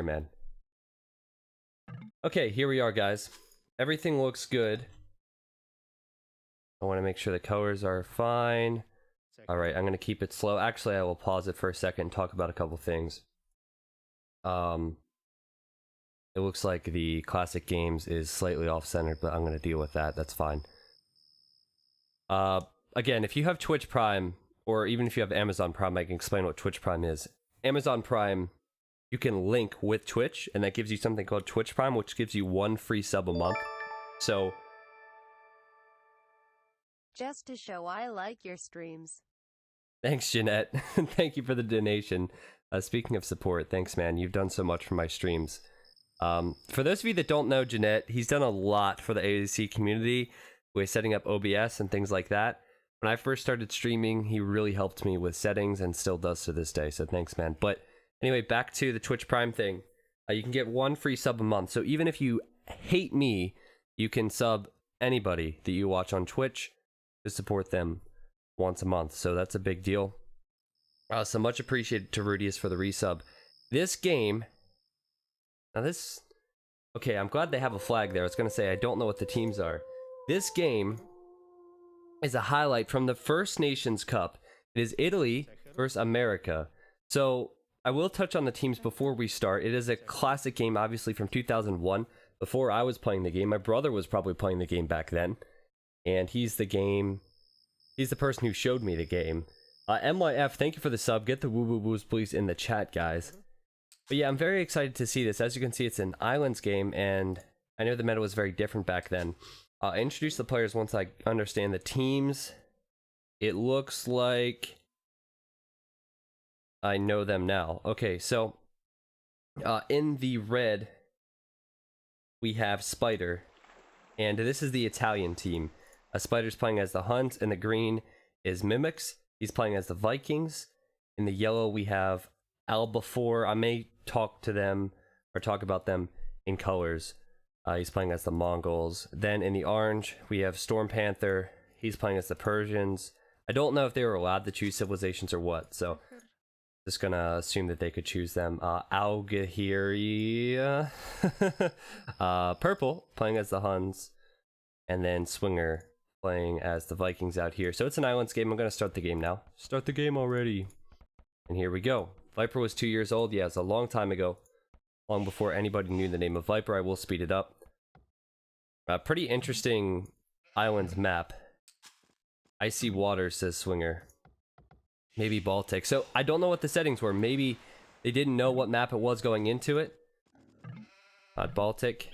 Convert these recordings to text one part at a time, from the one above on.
man. Okay, here we are, guys. Everything looks good. I want to make sure the colors are fine. Alright, I'm going to keep it slow. Actually, I will pause it for a second and talk about a couple things. It looks like the classic games is slightly off-centered, but I'm going to deal with that. That's fine. Again, if you have Twitch Prime, or even if you have Amazon Prime, I can explain what Twitch Prime is. Amazon Prime, you can link with Twitch, and that gives you something called Twitch Prime, which gives you 1 free sub a month. So, just to show I like your streams. thanks, Jeanette. Thank you for the donation. Speaking of support, thanks, man. You've done so much for my streams. For those of you that don't know Jeanette, he's done a lot for the AoC community with setting up OBS and things like that. When I first started streaming, he really helped me with settings and still does to this day, so thanks, man. But anyway, back to the Twitch Prime thing. You can get 1 free sub a month, so even if you hate me, you can sub anybody that you watch on Twitch to support them once a month, so that's a big deal. So much appreciated to Rudius for the resub. This game, now this, okay, I'm glad they have a flag there. I was going to say, I don't know what the teams are. This game is a highlight from the First Nations Cup. It is Italy versus America. So I will touch on the teams before we start. It is a classic game, obviously from 2001. Before I was playing the game, my brother was probably playing the game back then. And he's the person who showed me the game. MYF, thank you for the sub. Get the woo-woo-woos, please, in the chat, guys. But yeah, I'm very excited to see this. As you can see, it's an Islands game, and I know the meta was very different back then. I'll introduce the players once I understand the teams. It looks like I know them now. Okay, so in the red, we have Spider, and this is the Italian team. Spider's playing as the Huns, and the green is Mimics. He's playing as the Vikings. In the yellow, we have Albafor. I may talk to them or talk about them in colors. He's playing as the Mongols. Then in the orange, we have Storm Panther. He's playing as the Persians. I don't know if they were allowed to choose civilizations or what, so just gonna assume that they could choose them. Algahiri, purple, playing as the Huns. And then Swinger playing as the Vikings out here. So it's an Islands game. I'm gonna start the game now. Start the game already. And here we go. Viper was 2 years old. Yeah, it's a long time ago. Long before anybody knew the name of Viper. I will speed it up. Pretty interesting Islands map. Icy water, says Swinger. Maybe Baltic. So I don't know what the settings were. Maybe they didn't know what map it was going into it. Baltic.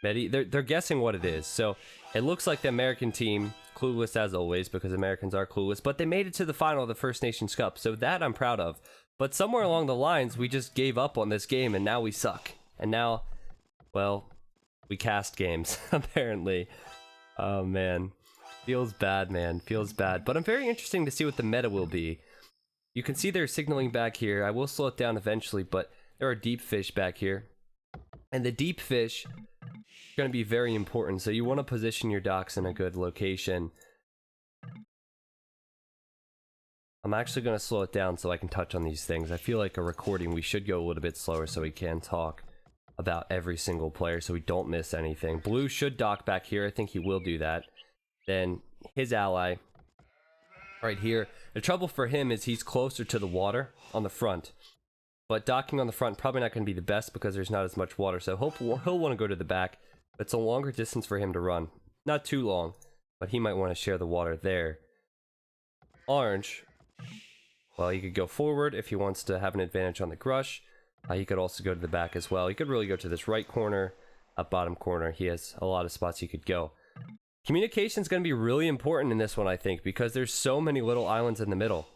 They're guessing what it is. So it looks like the American team, clueless as always, because Americans are clueless, but they made it to the final of the First Nations Cup. So that I'm proud of. But somewhere along the lines, we just gave up on this game, and now we suck. And now, well, we cast games, apparently. Oh, man. Feels bad, man. Feels bad. But I'm very interested to see what the meta will be. You can see they're signaling back here. I will slow it down eventually, but there are deep fish back here. And the deep fish are going to be very important, so you want to position your docks in a good location. I'm actually going to slow it down so I can touch on these things. I feel like a recording, we should go a little bit slower so we can talk about every single player so we don't miss anything. Blue should dock back here. I think he will do that. Then his ally right here. The trouble for him is he's closer to the water on the front. But docking on the front probably not going to be the best because there's not as much water. So he'll want to go to the back. It's a longer distance for him to run. Not too long, but he might want to share the water there. Orange. Well, he could go forward if he wants to have an advantage on the Grush. He could also go to the back as well. He could really go to this right corner, up bottom corner. He has a lot of spots he could go. Communication is going to be really important in this one, I think, because there's so many little islands in the middle.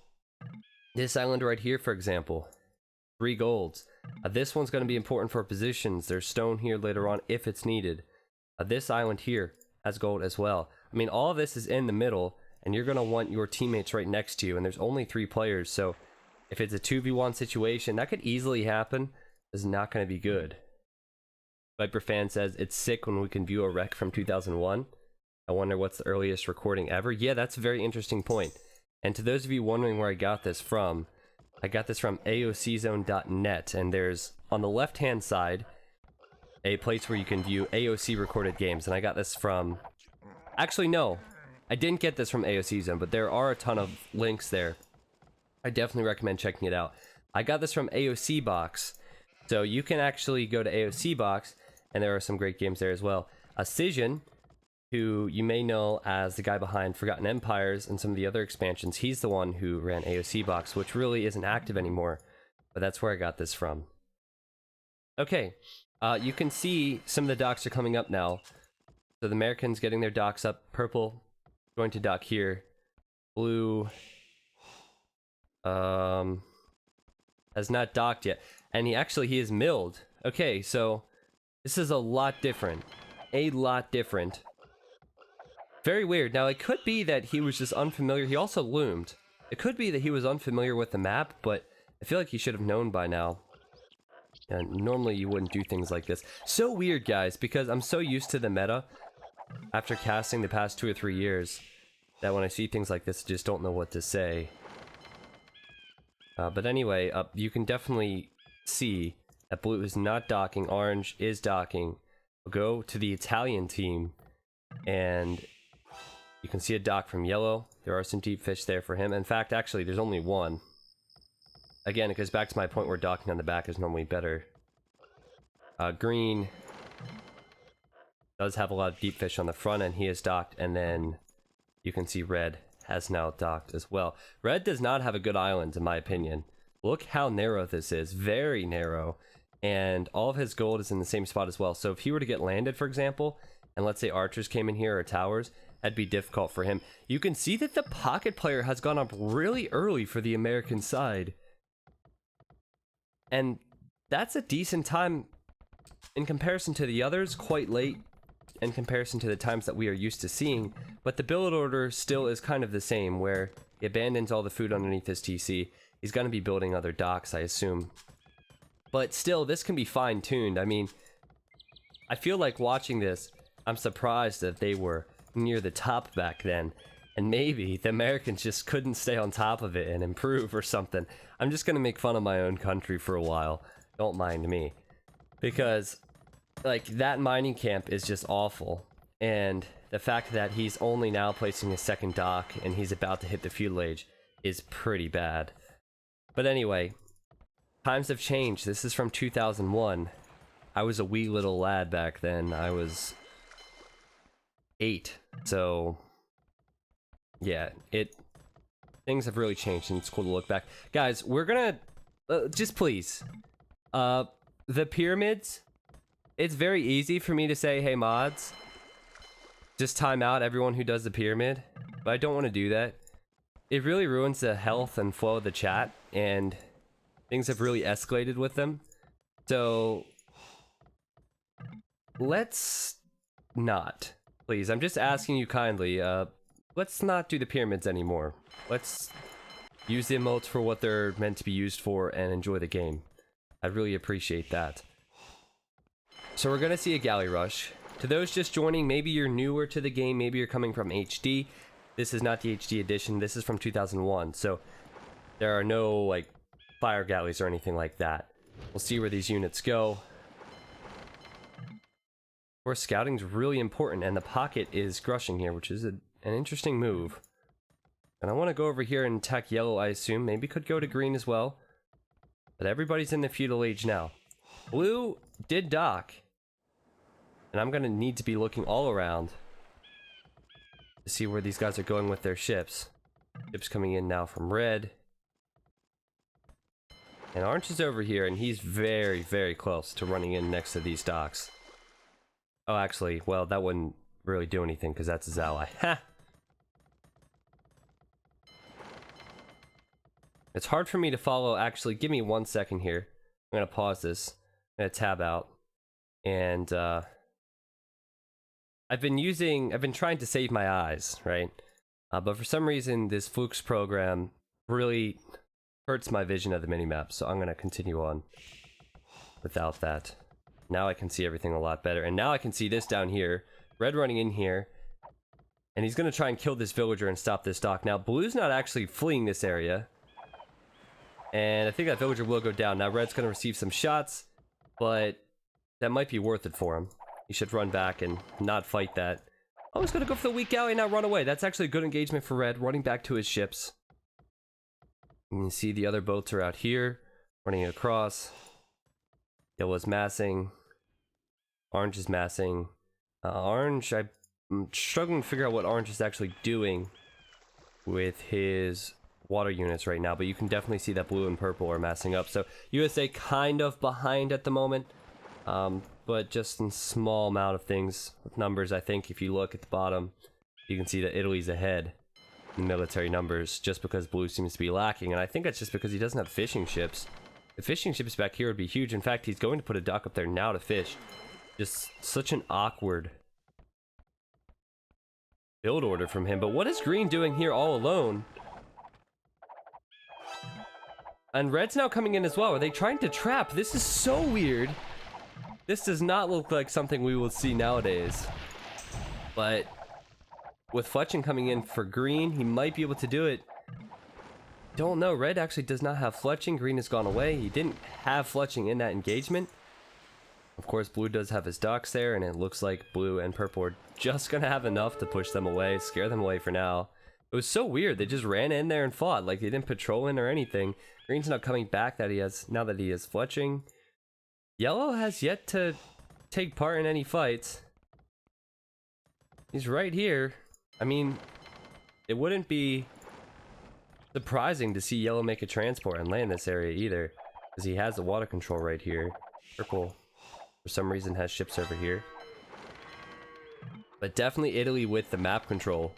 This island right here, for example, 3 golds. This one's going to be important for positions. There's stone here later on if it's needed. This island here has gold as well. I mean, all of this is in the middle, and you're going to want your teammates right next to you, and there's only 3 players, so if it's a 2v1 situation, that could easily happen. It's not going to be good. Viper Fan says, it's sick when we can view a rec from 2001. I wonder what's the earliest recording ever. Yeah, that's a very interesting point. And to those of you wondering where I got this from, I got this from aoczone.net, and there's, on the left-hand side, a place where you can view AOC recorded games, and I got this from... Actually, no. I didn't get this from AOC Zone, but there are a ton of links there. I definitely recommend checking it out. I got this from AOC Box, so you can actually go to AOC Box, and there are some great games there as well. Cision, who you may know as the guy behind Forgotten Empires and some of the other expansions, he's the one who ran AOC Box, which really isn't active anymore, but that's where I got this from. Okay, you can see some of the docks are coming up now. So the Americans getting their docks up. Purple going to dock here. Blue has not docked yet, and he is milled. Okay, so this is a lot different. Very weird. Now, it could be that he was just unfamiliar. He also loomed. It could be that he was unfamiliar with the map, but I feel like he should have known by now. And normally you wouldn't do things like this. So weird, guys, because I'm so used to the meta after casting the past 2 or 3 years that when I see things like this, I just don't know what to say. But anyway, you can definitely see that blue is not docking, orange is docking. We'll go to the Italian team, and you can see a dock from yellow. There are some deep fish there for him. In fact, actually, there's only one. Again, it goes back to my point where docking on the back is normally better. Green does have a lot of deep fish on the front, and he is docked, and then you can see red has now docked as well. Red does not have a good island, in my opinion. Look how narrow this is. Very narrow. And all of his gold is in the same spot as well. So if he were to get landed, for example, and let's say archers came in here or towers, that'd be difficult for him. You can see that the pocket player has gone up really early for the American side. And that's a decent time in comparison to the others, quite late in comparison to the times that we are used to seeing. But the build order still is kind of the same, where he abandons all the food underneath his TC. He's going to be building other docks, I assume. But still, this can be fine-tuned. I mean, I feel like watching this, I'm surprised that they were near the top back then. And maybe the Americans just couldn't stay on top of it and improve or something. I'm just going to make fun of my own country for a while. Don't mind me. Because, like, that mining camp is just awful. And the fact that he's only now placing his second dock and he's about to hit the feudal age is pretty bad. But anyway, times have changed. This is from 2001. I was a wee little lad back then. I was 8. So, yeah, things have really changed, and it's cool to look back. Guys, we're gonna just please, the pyramids, it's very easy for me to say, hey mods, just time out everyone who does the pyramid, but I don't want to do that. It really ruins the health and flow of the chat, and things have really escalated with them. So let's not, please, I'm just asking you kindly, let's not do the pyramids anymore. Let's use the emotes for what they're meant to be used for and enjoy the game. I'd really appreciate that. So we're gonna see a galley rush. To those just joining, maybe you're newer to the game, maybe you're coming from HD. This is not the HD edition, this is from 2001, so there are no, like, fire galleys or anything like that. We'll see where these units go. Of course, scouting's really important, and the pocket is crushing here, which is an interesting move. And I want to go over here and attack yellow, I assume. Maybe could go to green as well. But everybody's in the feudal age now. Blue did dock. And I'm going to need to be looking all around to see where these guys are going with their ships. Ships coming in now from red. And orange is over here, and he's very, very close to running in next to these docks. Oh, actually, well, that wouldn't really do anything because that's his ally. Ha! It's hard for me to follow. Actually, give me 1 second here. I'm going to pause this. I'm going to tab out. And, I've been trying to save my eyes, right? But for some reason, this Flukes program really hurts my vision of the minimap, so I'm going to continue on without that. Now I can see everything a lot better. And now I can see this down here. Red running in here. And he's going to try and kill this villager and stop this dock. Now, blue's not actually fleeing this area. And I think that villager will go down. Now red's going to receive some shots, but that might be worth it for him. He should run back and not fight that. Oh, he's going to go for the weak galley and now run away. That's actually a good engagement for red, running back to his ships. You can see the other boats are out here, running across. Yellow's massing. Orange is massing. Orange, I'm struggling to figure out what Orange is actually doing with his water units right now, but you can definitely see that blue and purple are massing up. So USA kind of behind at the moment, but just in small amount of things with numbers. I think if you look at the bottom, you can see that Italy's ahead in military numbers just because blue seems to be lacking, and I think that's just because he doesn't have fishing ships. The fishing ships back here would be huge. In fact, he's going to put a dock up there now to fish. Just such an awkward build order from him. But what is green doing here all alone? And red's now coming in as well. Are they trying to trap? This is so weird. This does not look like something we will see nowadays. But with Fletching coming in for green, he might be able to do it. Don't know. Red actually does not have Fletching. Green has gone away. He didn't have Fletching in that engagement. Of course, blue does have his docks there, and it looks like blue and purple are just gonna have enough to push them away, scare them away for now. It was so weird. They just ran in there and fought, like they didn't patrol in or anything. Green's not coming back now that he has Fletching. Yellow has yet to take part in any fights. He's right here. I mean, it wouldn't be surprising to see yellow make a transport and land this area either, because he has the water control right here. Purple, for some reason, has ships over here. But definitely Italy with the map control.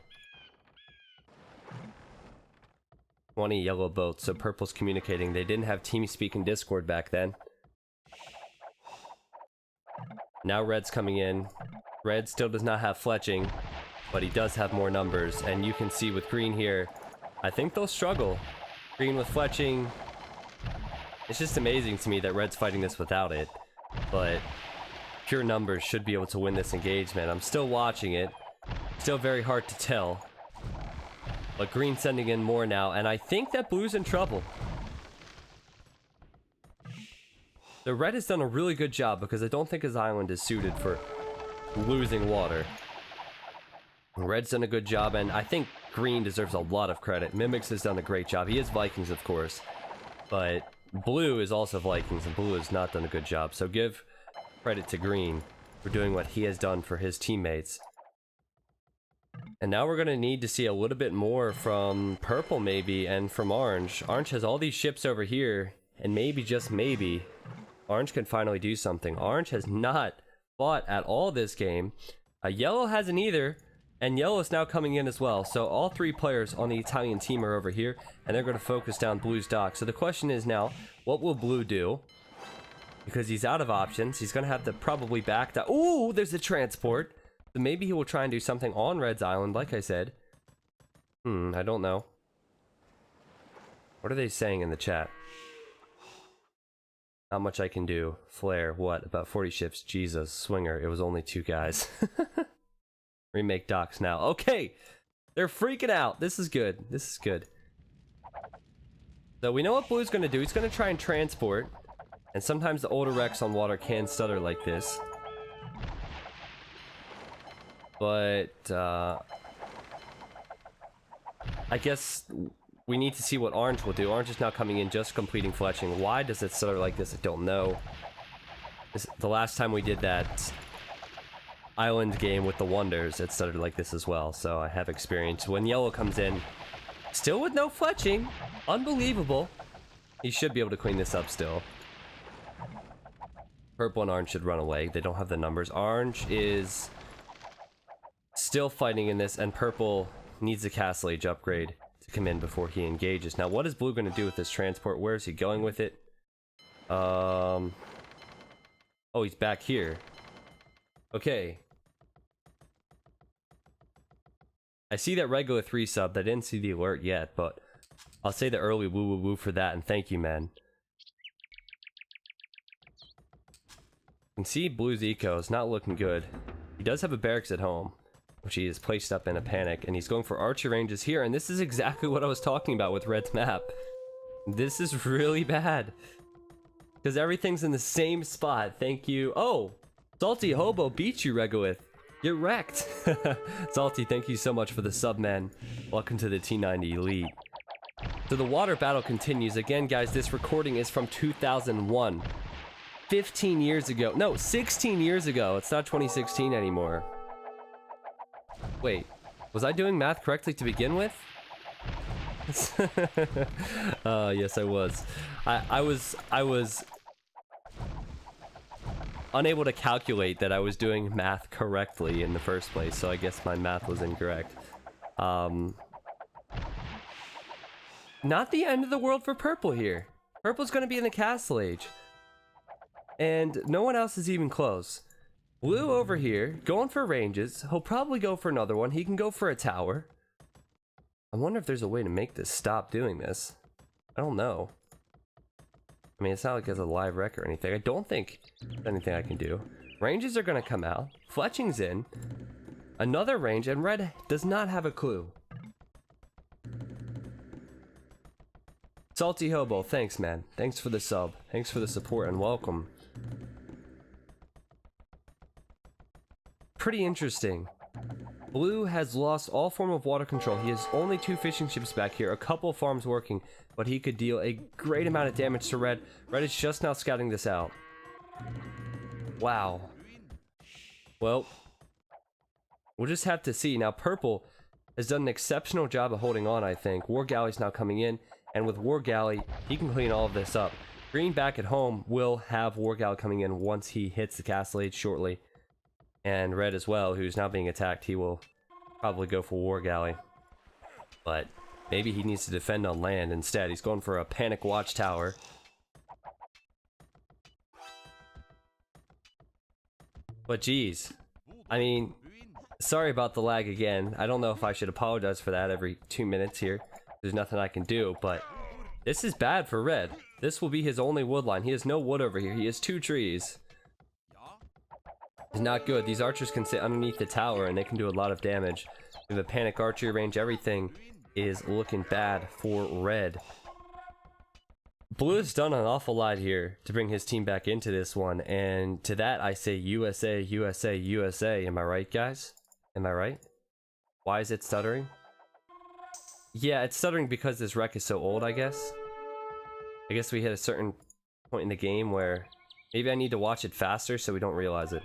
20 yellow boats, so purple's communicating. They didn't have TeamSpeak and Discord back then. Now red's coming in. Red still does not have Fletching, but he does have more numbers, and you can see with green here, I think they'll struggle. Green with Fletching. It's just amazing to me that red's fighting this without it, but pure numbers should be able to win this engagement. I'm still watching it. Still very hard to tell. But green's sending in more now, and I think that blue's in trouble. The red has done a really good job because I don't think his island is suited for losing water. Red's done a good job, and I think green deserves a lot of credit. Mimics has done a great job. He is Vikings, of course, but blue is also Vikings, and blue has not done a good job. So give credit to green for doing what he has done for his teammates. And now we're going to need to see a little bit more from purple, maybe, and from orange. Orange has all these ships over here, and maybe, just maybe, orange can finally do something. Orange has not fought at all this game. Yellow hasn't either, and yellow is now coming in as well. So all three players on the Italian team are over here, and they're going to focus down blue's dock. So the question is now, what will blue do? Because he's out of options. He's going to have to probably back down. Ooh, there's a transport. So maybe he will try and do something on red's island, like I said. I don't know. What are they saying in the chat? Not much I can do. Flare, what? About 40 ships. Jesus, swinger. It was only 2 guys. Remake docks now. Okay! They're freaking out. This is good. This is good. So we know what blue's going to do. He's going to try and transport. And sometimes the older wrecks on water can stutter like this. But, I guess we need to see what orange will do. Orange is now coming in, just completing Fletching. Why does it stutter like this? I don't know. The last time we did that island game with the Wonders, it stuttered like this as well. So I have experience. When yellow comes in, still with no Fletching. Unbelievable. He should be able to clean this up still. Purple and orange should run away. They don't have the numbers. Orange is still fighting in this, and purple needs a castle age upgrade to come in before he engages. Now, what is blue going to do with this transport? Where is he going with it? Oh, he's back here. Okay. I see that regular 3 sub. I didn't see the alert yet, but I'll say the early woo woo woo for that, and thank you, man. You can see blue's eco is not looking good. He does have a barracks at home, which he has placed up in a panic, and he's going for archer ranges here, and this is exactly what I was talking about with red's map. This is really bad. Because everything's in the same spot. Thank you. Oh! Salty Hobo beat you, Regowith. Get wrecked. Salty, thank you so much for the sub, man. Welcome to the T90 Elite. So the water battle continues. Again, guys, this recording is from 2001. 15 years ago. No, 16 years ago. It's not 2016 anymore. Wait, was I doing math correctly to begin with? Yes, I was. I was unable to calculate that I was doing math correctly in the first place, so I guess my math was incorrect. Not the end of the world for purple here. Purple's gonna be in the castle age. And no one else is even close. Blue over here, going for ranges. He'll probably go for another one. He can go for a tower. I wonder if there's a way to make this stop doing this. I don't know. I mean, it's not like it's a live wreck or anything. I don't think there's anything I can do. Ranges are gonna come out. Fletching's in. Another range, and red does not have a clue. Salty Hobo, thanks, man. Thanks for the sub. Thanks for the support and welcome. Pretty interesting. Blue has lost all form of water control. He has only 2 fishing ships back here, a couple farms working, but he could deal a great amount of damage to red. Red is just now scouting this out. Wow. Well, we'll just have to see. Now, purple has done an exceptional job of holding on, I think. War Galley's now coming in, and with War Galley, he can clean all of this up. Green back at home will have War Galley coming in once he hits the castle age shortly. And red as well, who's now being attacked, he will probably go for War Galley. But maybe he needs to defend on land instead. He's going for a panic watchtower. But geez, I mean, sorry about the lag again. I don't know if I should apologize for that every 2 minutes here. There's nothing I can do, but this is bad for red. This will be his only wood line. He has no wood over here. He has 2 trees. It's not good. These archers can sit underneath the tower and they can do a lot of damage. With a panic archery range, everything is looking bad for red. Blue has done an awful lot here to bring his team back into this one, and to that I say USA, USA, USA. Am I right, guys? Am I right? Why is it stuttering? Yeah, it's stuttering because this wreck is so old, I guess. I guess we hit a certain point in the game where maybe I need to watch it faster so we don't realize it.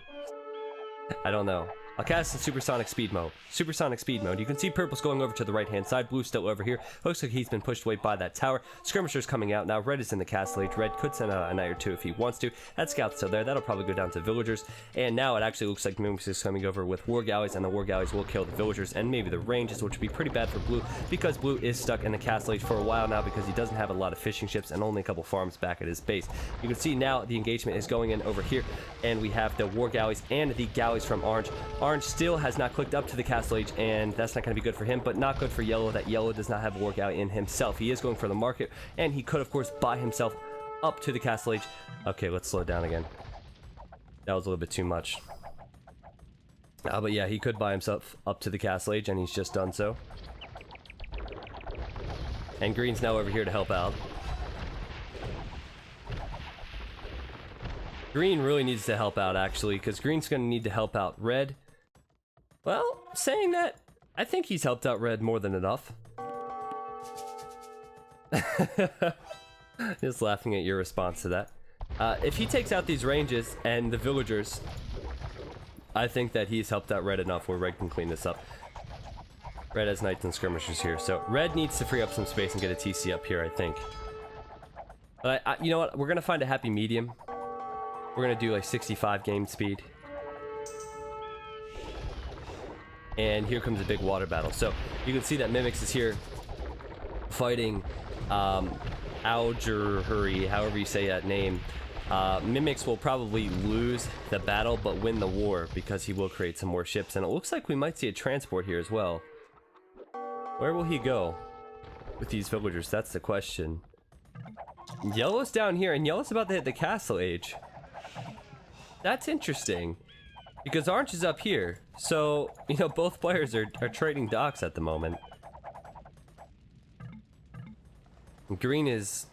I don't know. I'll cast in supersonic speed mode. Supersonic speed mode. You can see purple's going over to the right hand side. Blue's still over here. Looks like he's been pushed away by that tower. Skirmishers coming out. Now red is in the castle age. Red could send out a knight or 2 if he wants to. That scout's still there. That'll probably go down to villagers. And now it actually looks like Mimics is coming over with War Galleys, and the War Galleys will kill the villagers and maybe the ranges, which would be pretty bad for Blue because Blue is stuck in the castle age for a while now because he doesn't have a lot of fishing ships and only a couple farms back at his base. You can see now the engagement is going in over here, and we have the War Galleys and the galleys from Orange. Orange still has not clicked up to the castle age, and that's not going to be good for him, but not good for Yellow. That Yellow does not have a War Galley in himself. He is going for the market, and he could of course buy himself up to the castle age. Okay, let's slow down again. That was a little bit too much. But yeah, he could buy himself up to the castle age, and he's just done so. And green's now over here to help out. Green really needs to help out, actually, because green's going to need to help out red. Well, saying that, I think he's helped out red more than enough. Just laughing at your response to that. If he takes out these ranges and the villagers, I think that he's helped out red enough where red can clean this up. Red has knights and skirmishers here, so red needs to free up some space and get a TC up here, I think. But you know what? We're going to find a happy medium. We're going to do like 65 game speed. And here comes a big water battle. So you can see that Mimics is here fighting Algerhuri, however you say that name. Mimics will probably lose the battle but win the war because he will create some more ships. And it looks like we might see a transport here as well. Where will he go with these villagers? That's the question. Yellow's down here, and Yellow's about to hit the castle age. That's interesting. Because Orange is up here, so, you know, both players are trading docks at the moment. Green is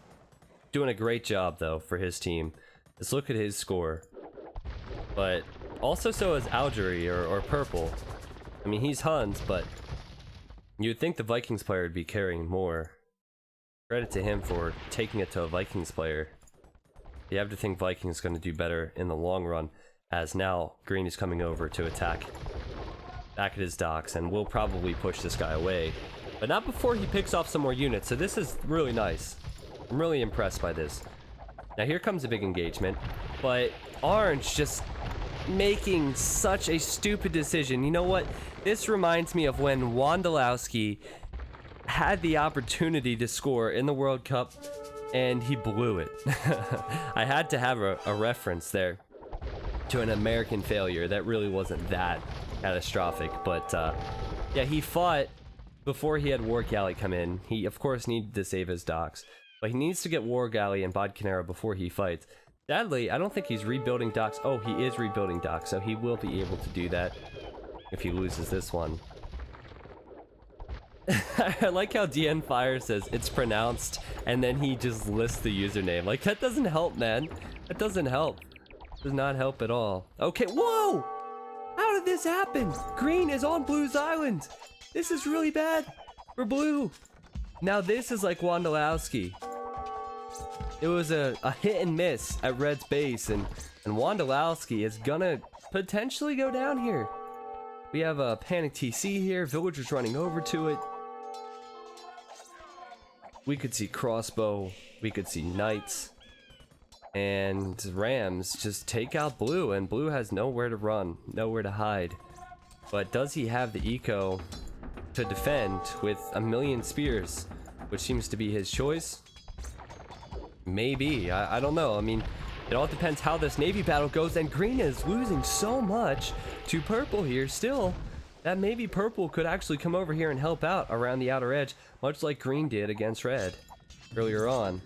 doing a great job, though, for his team. Let's look at his score. But also so is Algeria or Purple. I mean, he's Huns, but you'd think the Vikings player would be carrying more. Credit to him for taking it to a Vikings player. You have to think Vikings going to do better in the long run, as now Green is coming over to attack back at his docks, and will probably push this guy away. But not before he picks off some more units, so this is really nice. I'm really impressed by this. Now here comes a big engagement, but Orange just making such a stupid decision. You know what? This reminds me of when Wondolowski had the opportunity to score in the World Cup, and he blew it. I had to have a reference there to an American failure that really wasn't that catastrophic, but yeah, he fought before he had War Galley come in. He of course needed to save his docks, but he needs to get War Galley and Bodcanera before he fights. Sadly, I don't think he's rebuilding docks. Oh, he is rebuilding docks, so he will be able to do that if he loses this one. I like how DN Fire says it's pronounced, and then he just lists the username. Like, that doesn't help, man. That doesn't help. Does not help at all. Okay, whoa! How did this happen? Green is on Blue's island. This is really bad for Blue. Now this is like Wondolowski. It was a hit and miss at Red's base, and Wondolowski is gonna potentially go down here. We have a panic TC here, villagers running over to it. We could see crossbow, we could see knights, and Rams just take out Blue, and Blue has nowhere to run, nowhere to hide. But does he have the eco to defend with 1,000,000 spears, which seems to be his choice? Maybe, I don't know. I mean, it all depends how this Navy battle goes, and Green is losing so much to Purple here still that maybe Purple could actually come over here and help out around the outer edge, much like Green did against Red earlier on.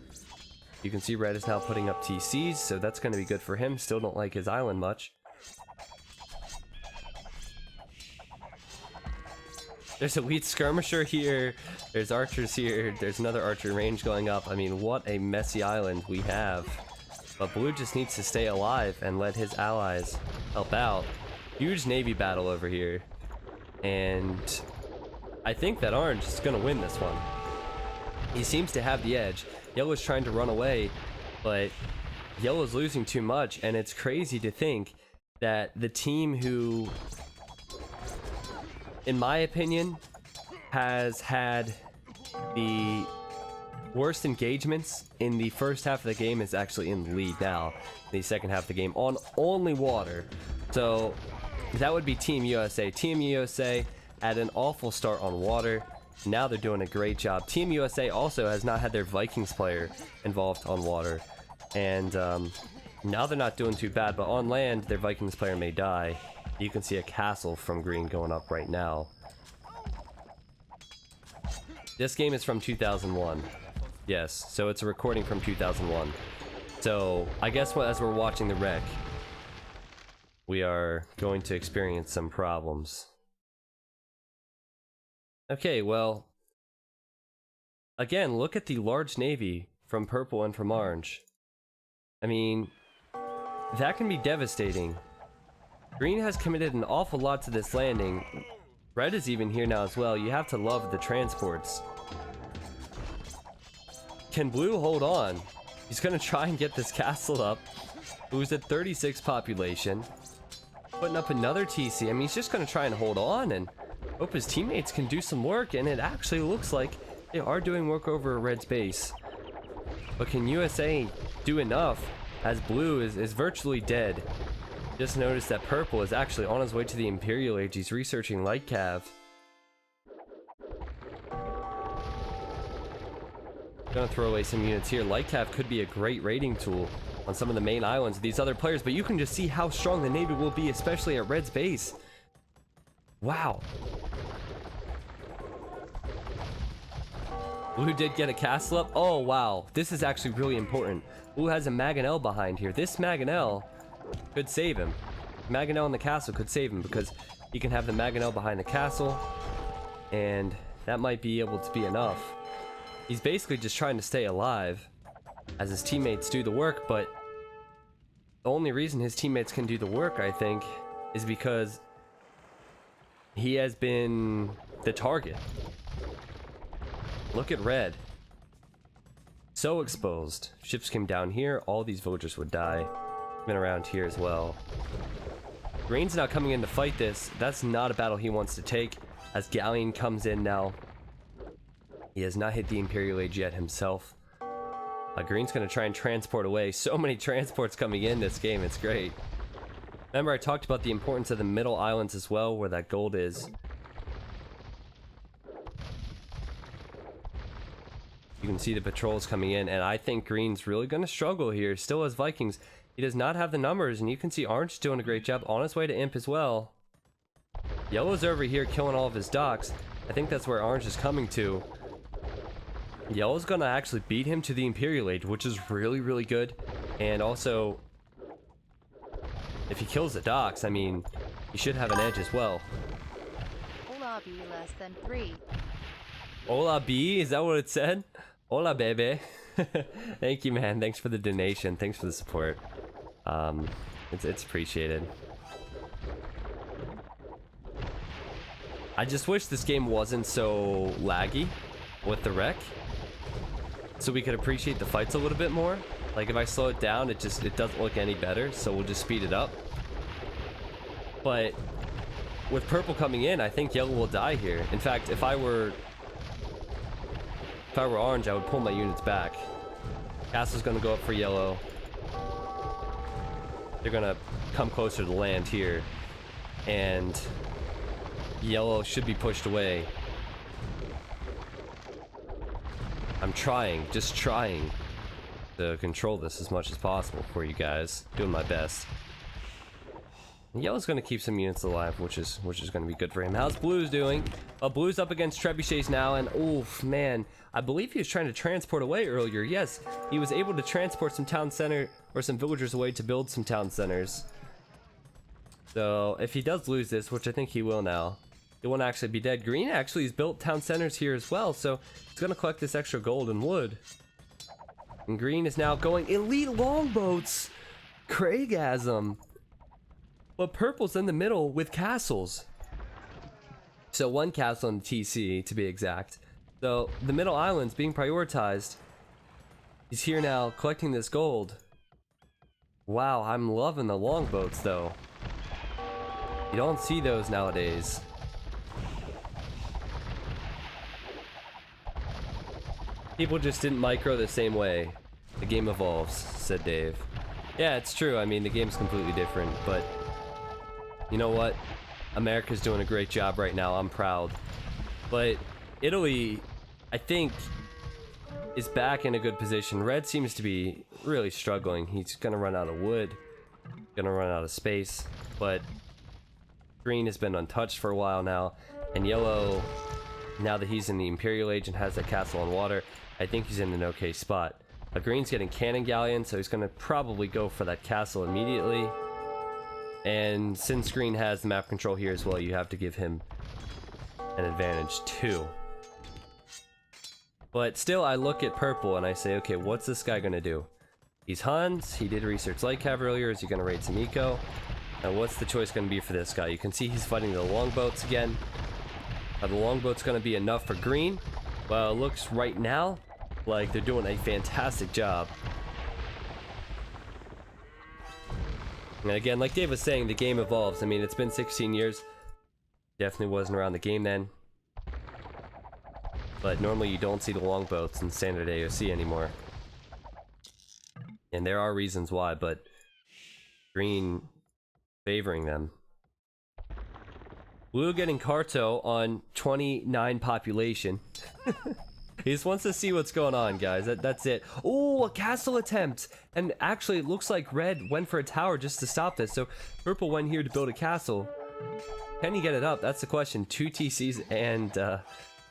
You can see Red is now putting up TCs, so that's going to be good for him. Still don't like his island much. There's a elite skirmisher here, there's archers here, there's another archer range going up. I mean, what a messy island we have. But Blue just needs to stay alive and let his allies help out. Huge Navy battle over here. And I think that Orange is going to win this one. He seems to have the edge. Yellow's trying to run away, but Yellow's losing too much, and it's crazy to think that the team who, in my opinion, has had the worst engagements in the first half of the game is actually in the lead now, the second half of the game, on only water. So that would be Team USA. Team USA had an awful start on water. Now they're doing a great job. Team USA also has not had their Vikings player involved on water, and now they're not doing too bad, but on land their Vikings player may die. You can see a castle from Green going up right now. This game is from 2001. Yes, so it's a recording from 2001. So I guess as we're watching the wreck, we are going to experience some problems. Okay, well, again, look at the large navy from Purple and from Orange. I mean, that can be devastating. Green has committed an awful lot to this landing. Red is even here now as well. You have to love the transports. Can Blue hold on? He's gonna try and get this castle up. Blue's at 36 population. Putting up another TC. I mean, he's just gonna try and hold on and hope his teammates can do some work, and it actually looks like they are doing work over Red's base. But can USA do enough as Blue is virtually dead? Just noticed that Purple is actually on his way to the Imperial Age. He's researching light cav. Gonna throw away some units here. Light cav could be a great raiding tool on some of the main islands of these other players, but you can just see how strong the Navy will be, especially at Red's base. Wow. Blue did get a castle up. Oh, wow. This is actually really important. Blue has a Mangonel behind here. This Mangonel could save him. Mangonel in the castle could save him because he can have the Mangonel behind the castle, and that might be able to be enough. He's basically just trying to stay alive as his teammates do the work, but the only reason his teammates can do the work, I think, is because he has been the target. Look at red. So exposed. Ships came down here, all these villagers would die. Been around here as well. Green's now coming in to fight this. That's not a battle he wants to take, as Galleon comes in now. He has not hit the Imperial Age yet himself. Green's going to try and transport away. So many transports coming in this game, it's great. Remember I talked about the importance of the middle islands as well, where that gold is. You can see the patrols coming in, and I think Green's really going to struggle here. Still has Vikings. He does not have the numbers, and you can see Orange doing a great job on his way to Imp as well. Yellow's over here killing all of his docks. I think that's where Orange is coming to. Yellow's gonna actually beat him to the Imperial Age, which is really, really good. And also, if he kills the docks, I mean, he should have an edge as well. Hola be less than 3. Hola B, is that what it said? Hola bebe. Thank you, man. Thanks for the donation. Thanks for the support. It's appreciated. I just wish this game wasn't so laggy with the wreck, so we could appreciate the fights a little bit more. Like if I slow it down, it doesn't look any better, so we'll just speed it up. But with purple coming in, I think yellow will die here. In fact, if I were orange, I would pull my units back. Castle's gonna go up for yellow. They're gonna come closer to land here, and yellow should be pushed away. I'm trying, just trying to control this as much as possible for you guys. Doing my best. Yellow's gonna keep some units alive, which is gonna be good for him. How's Blue's doing? Blue's up against trebuchets now, and oof, man, I believe he was trying to transport away earlier. Yes, he was able to transport some town center or some villagers away to build some town centers. So if he does lose this, which I think he will now, he won't actually be dead. Green actually has built town centers here as well, so he's gonna collect this extra gold and wood. And Green is now going elite longboats. Craigasm. But purple's in the middle with castles. So one castle in the TC to be exact. So the middle island's being prioritized. He's here now collecting this gold. Wow, I'm loving the longboats though. You don't see those nowadays. People just didn't micro the same way. The game evolves, said Dave. Yeah, it's true. I mean, the game's completely different, but you know what? America's doing a great job right now. I'm proud. But Italy, I think, is back in a good position. Red seems to be really struggling. He's gonna run out of wood, gonna run out of space, but Green has been untouched for a while now, and yellow, now that he's in the Imperial Age and has that castle on water, I think he's in an okay spot. Green's getting cannon galleon, so he's gonna probably go for that castle immediately. And since Green has the map control here as well, you have to give him an advantage too. But still, I look at purple and I say, okay, what's this guy gonna do? He's Huns, he did research light cav earlier. Is he gonna raid some eco? Now what's the choice gonna be for this guy? You can see he's fighting the longboats again. The longboat's gonna be enough for Green. Well, it looks right now like they're doing a fantastic job. And again, like Dave was saying, the game evolves. I mean, it's been 16 years. Definitely wasn't around the game then. But normally you don't see the longboats in standard AOC anymore. And there are reasons why, but Green favoring them. Blue getting Carto on 29 population. He just wants to see what's going on, guys. That's it. Oh, a castle attempt! And actually, it looks like red went for a tower just to stop this. So purple went here to build a castle. Can he get it up? That's the question. 2 TCs and a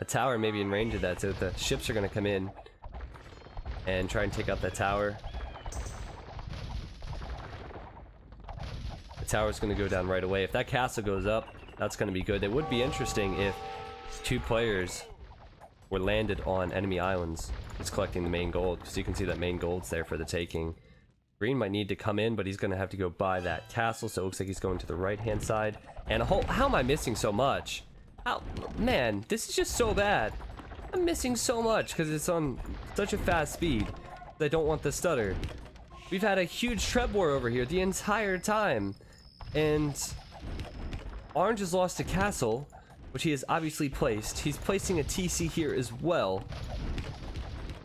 tower maybe in range of that. So the ships are going to come in and try and take out that tower. The tower's going to go down right away. If that castle goes up, that's going to be good. It would be interesting if 2 players or landed on enemy islands. He's collecting the main gold, because you can see that main gold's there for the taking. Green might need to come in, but he's going to have to go buy that castle, so it looks like he's going to the right-hand side. And a whole... How am I missing so much? How... Man, this is just so bad. I'm missing so much, because it's on such a fast speed. I don't want the stutter. We've had a huge Treb war over here the entire time. And... Orange has lost a castle, which he has obviously placed. He's placing a TC here as well.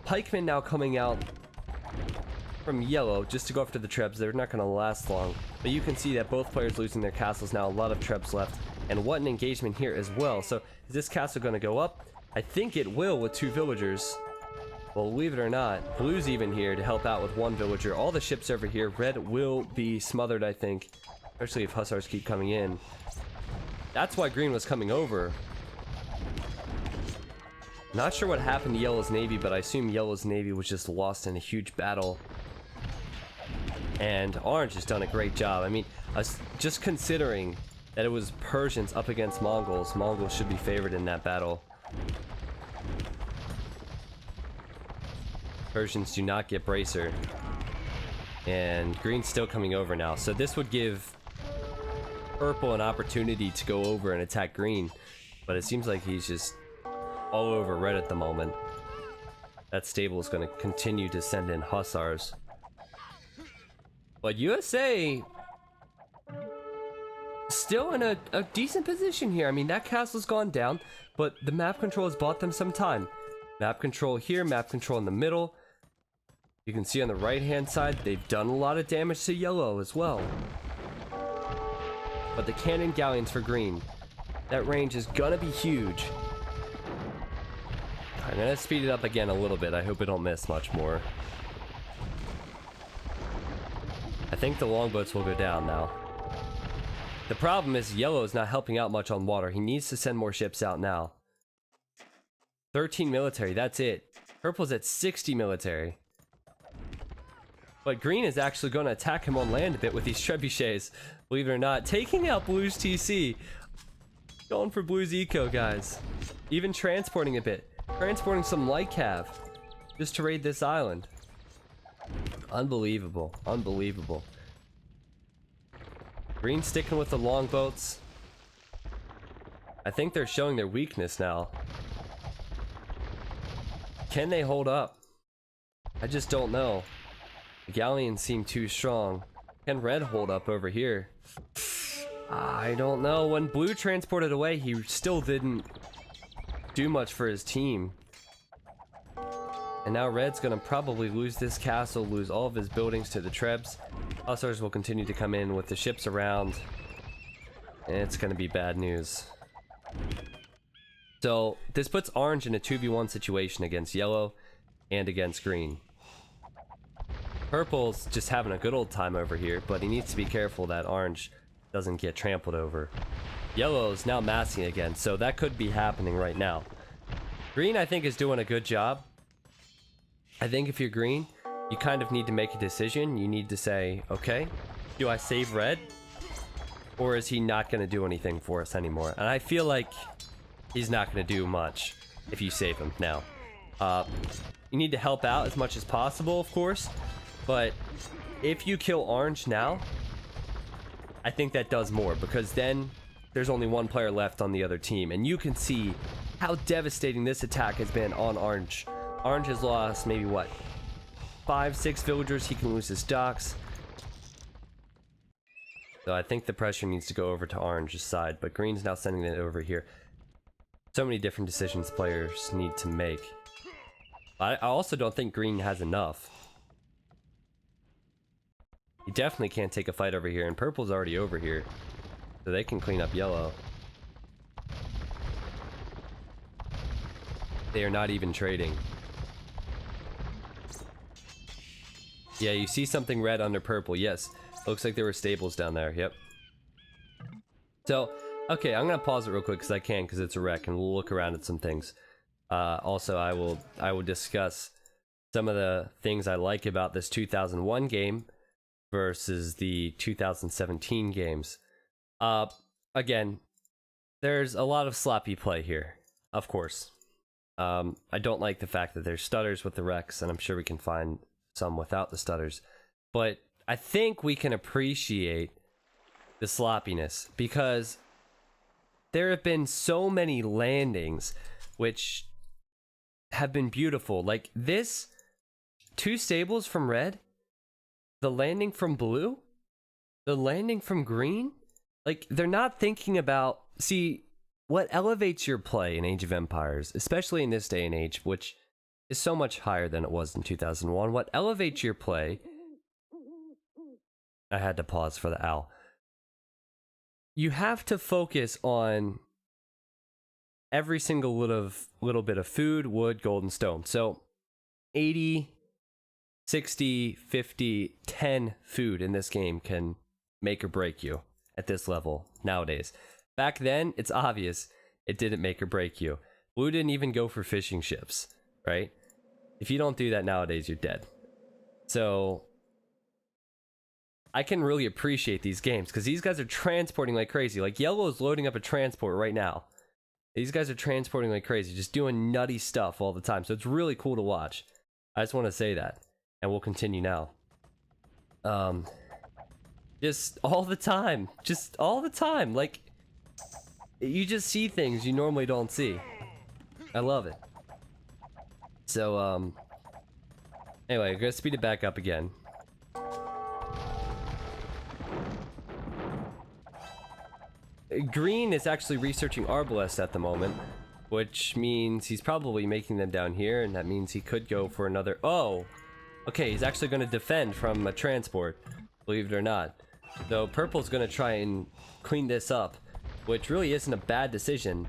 Pikemen now coming out from yellow just to go after the Trebs. They're not going to last long. But you can see that both players losing their castles now. A lot of Trebs left. And what an engagement here as well. So is this castle going to go up? I think it will with 2 villagers. Well, believe it or not, Blue's even here to help out with 1 villager. All the ships over here. Red will be smothered, I think. Especially if Hussars keep coming in. That's why Green was coming over. Not sure what happened to Yellow's Navy, but I assume Yellow's Navy was just lost in a huge battle. And Orange has done a great job. I mean, just considering that it was Persians up against Mongols, Mongols should be favored in that battle. Persians do not get Bracer. And Green's still coming over now. So this would give Purple an opportunity to go over and attack Green. But it seems like he's just all over Red at the moment. That stable is going to continue to send in Hussars. But USA still in a decent position here. I mean, that castle's gone down, but the map control has bought them some time. Map control here, map control in the middle. You can see on the right-hand side, they've done a lot of damage to yellow as well. But the cannon galleons for green, that range is gonna be huge. I'm gonna speed it up again a little bit. I hope it don't miss much more. I think the longboats will go down now. The problem is yellow is not helping out much on water. He needs to send more ships out now. 13 military, that's it. Purple's at 60 military. But green is actually going to attack him on land a bit with these trebuchets. Believe it or not. Taking out Blue's TC. Going for Blue's eco, guys. Even transporting a bit. Transporting some light cav. Just to raid this island. Unbelievable. Unbelievable. Green sticking with the longboats. I think they're showing their weakness now. Can they hold up? I just don't know. The galleons seem too strong. Can red hold up over here? I don't know. When blue transported away, he still didn't do much for his team. And now red's gonna probably lose this castle, lose all of his buildings to the Trebs. Hussars will continue to come in with the ships around. And it's gonna be bad news. So this puts orange in a 2v1 situation against yellow and against green. Purple's just having a good old time over here, but he needs to be careful that orange doesn't get trampled over. Yellow's now massing again, so that could be happening right now. Green, I think, is doing a good job. I think if you're green, you kind of need to make a decision. You need to say, okay, do I save red? Or is he not going to do anything for us anymore? And I feel like he's not going to do much if you save him now. You need to help out as much as possible, of course. But if you kill orange now, I think that does more. Because then there's only one player left on the other team. And you can see how devastating this attack has been on orange. Orange has lost maybe, what, 5-6 villagers. He can lose his docks. So I think the pressure needs to go over to orange's side. But green's now sending it over here. So many different decisions players need to make. I also don't think green has enough. He definitely can't take a fight over here, and purple's already over here. So they can clean up yellow. They are not even trading. Yeah, you see something red under purple. Yes, looks like there were stables down there. Yep. So, okay, I'm gonna pause it real quick because I can, because it's a wreck, and we'll look around at some things. Also, I will discuss some of the things I like about this 2001 game versus the 2017 games. Again, there's a lot of sloppy play here, of course. I don't like the fact that there's stutters with the wrecks, and I'm sure we can find some without the stutters. But I think we can appreciate the sloppiness, because there have been so many landings which have been beautiful. Like this, 2 stables from red, the landing from blue, the landing from green. Like, they're not thinking about... See, what elevates your play in Age of Empires, especially in this day and age, which is so much higher than it was in 2001, what elevates your play... I had to pause for the owl. You have to focus on every single little bit of food, wood, gold, and stone. So 80, 60, 50, 10 food in this game can make or break you at this level nowadays. Back then, it's obvious it didn't make or break you. Blue didn't even go for fishing ships, right? If you don't do that nowadays, you're dead. So I can really appreciate these games because these guys are transporting like crazy. Like, yellow is loading up a transport right now. These guys are transporting like crazy, just doing nutty stuff all the time. So it's really cool to watch. I just want to say that. And we'll continue now. Just all the time. Just all the time. Like, you just see things you normally don't see. I love it. So, anyway, I'm gonna speed it back up again. Green is actually researching Arbalest at the moment, which means he's probably making them down here, and that means he could go for another... Oh! Okay, he's actually going to defend from a transport, believe it or not. So purple's going to try and clean this up, which really isn't a bad decision,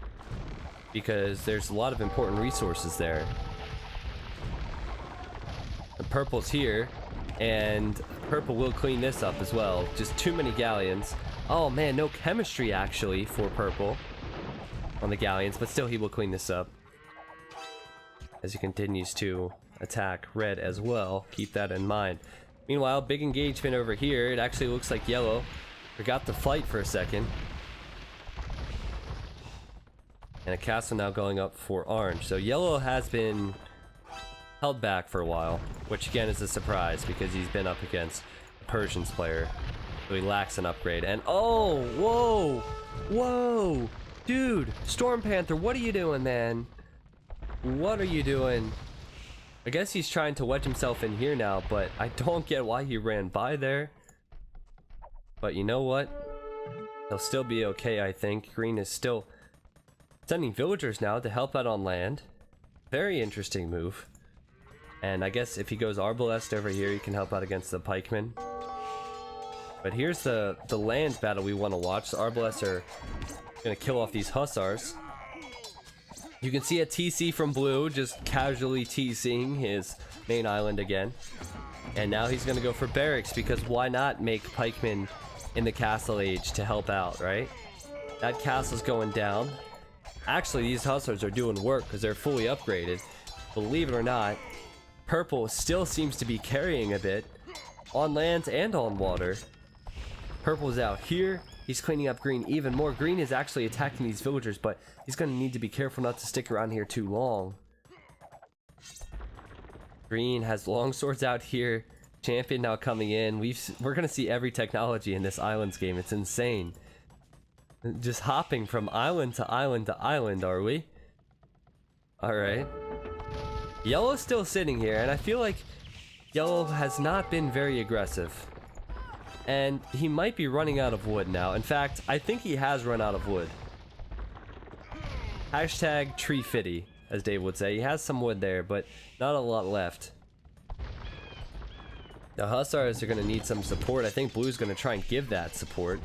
because there's a lot of important resources there. And purple's here, and purple will clean this up as well. Just too many galleons. Oh man, no chemistry actually for purple on the galleons, but still he will clean this up as he continues to attack red as well. Keep that in mind. Meanwhile, big engagement over here. It actually looks like yellow forgot to fight for a second. And a castle now going up for orange. So yellow has been held back for a while, which again is a surprise because he's been up against a Persians player. So he lacks an upgrade. And oh, whoa, whoa, dude, Storm Panther, what are you doing, man? What are you doing? I guess he's trying to wedge himself in here now, but I don't get why he ran by there. But you know what? He'll still be okay, I think. Green is still sending villagers now to help out on land. Very interesting move. And I guess if he goes Arbalest over here, he can help out against the pikemen. But here's the land battle we want to watch. The Arbalests are going to kill off these hussars. You can see a TC from blue just casually TCing his main island again. And now he's going to go for barracks because why not make pikemen in the castle age to help out, right? That castle's going down. Actually, these hussars are doing work because they're fully upgraded. Believe it or not, purple still seems to be carrying a bit on land and on water. Purple's out here. He's cleaning up green even more. Green is actually attacking these villagers, but he's going to need to be careful not to stick around here too long. Green has long swords out here. Champion now coming in. We're going to see every technology in this islands game. It's insane. Just hopping from island to island to island, are we? Alright. Yellow's still sitting here, and I feel like yellow has not been very aggressive. And he might be running out of wood now. In fact, I think he has run out of wood. Hashtag tree fitty, as Dave would say. He has some wood there, but not a lot left. The hussars are going to need some support. I think blue's going to try and give that support.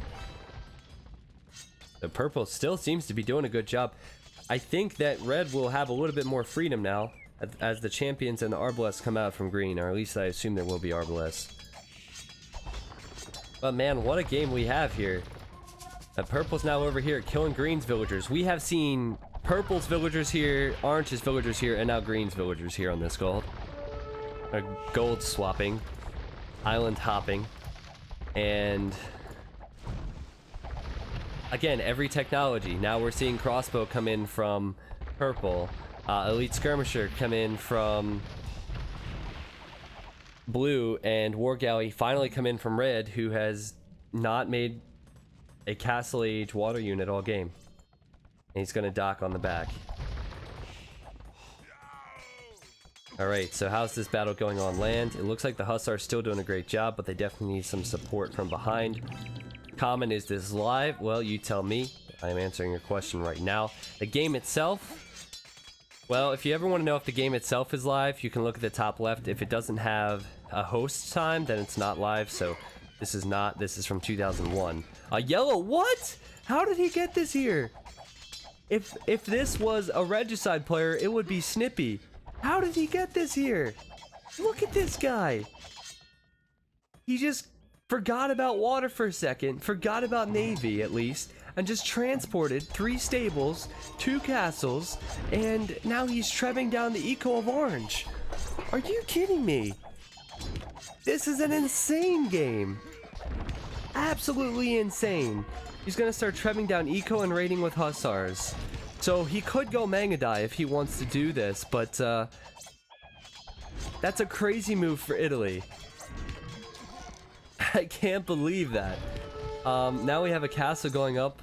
The purple still seems to be doing a good job. I think that red will have a little bit more freedom now as the champions and the Arbalests come out from green, or at least I assume there will be Arbalests. But man, what a game we have here. Purple's now over here killing green's villagers. We have seen purple's villagers here, orange's villagers here, and now green's villagers here on this gold. Gold swapping, island hopping, and again, every technology. Now we're seeing crossbow come in from purple. Elite Skirmisher come in from blue, and War Galley finally come in from red, who has not made a Castle Age water unit all game. And he's gonna dock on the back. Alright, so how's this battle going on land? It looks like the Hussars still doing a great job, but they definitely need some support from behind. Common, is this live? Well, you tell me. I am answering your question right now. The game itself, well, if you ever want to know if the game itself is live, you can look at the top left. If it doesn't have a host time, then it's not live, so this is not. This is from 2001. Yellow, what? How did he get this here? If this was a Regicide player, it would be Snippy. How did he get this here? Look at this guy. He just forgot about water for a second, forgot about Navy at least, and just transported 3 stables, 2 castles, and now he's trebbing down the eco of orange. Are you kidding me? This is an insane game. Absolutely insane. He's gonna start trebbing down eco and raiding with Hussars. So he could go Mangadai if he wants to do this, but that's a crazy move for Italy. I can't believe that. Now we have a castle going up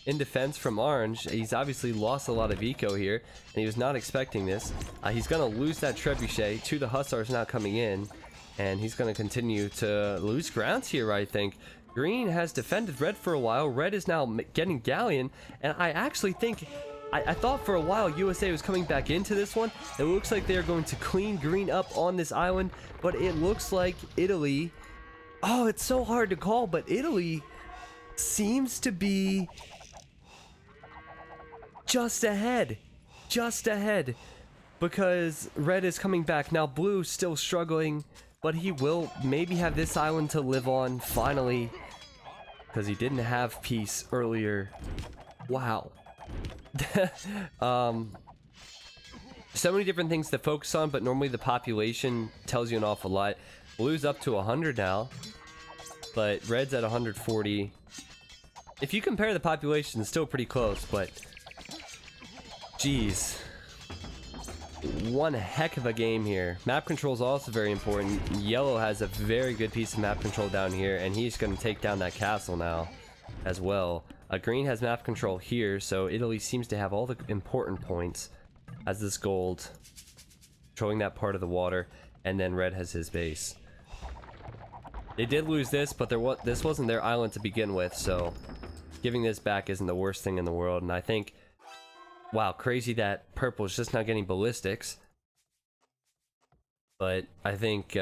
in defense from orange. He's obviously lost a lot of eco here, and he was not expecting this. He's gonna lose that trebuchet to the Hussars now coming in, and he's gonna continue to lose grounds here, I think. Green has defended red for a while. Red is now getting galleon, and I actually think I thought for a while USA was coming back into this one. It looks like they're going to clean green up on this island, but it looks like Italy... Oh, it's so hard to call, but Italy seems to be just ahead. Just ahead. Because red is coming back. Now blue still struggling, but he will maybe have this island to live on finally. Because he didn't have peace earlier. Wow. So many different things to focus on, but normally the population tells you an awful lot. Blue's up to 100 now, but red's at 140. If you compare the population, it's still pretty close, but geez, one heck of a game here. Map control is also very important. Yellow has a very good piece of map control down here, and he's going to take down that castle now as well. Green has map control here, so Italy seems to have all the important points. Has this gold, controlling that part of the water, and then red has his base. They did lose this, but this wasn't their island to begin with, so giving this back isn't the worst thing in the world. And I think, wow, crazy that purple is just not getting ballistics. But I think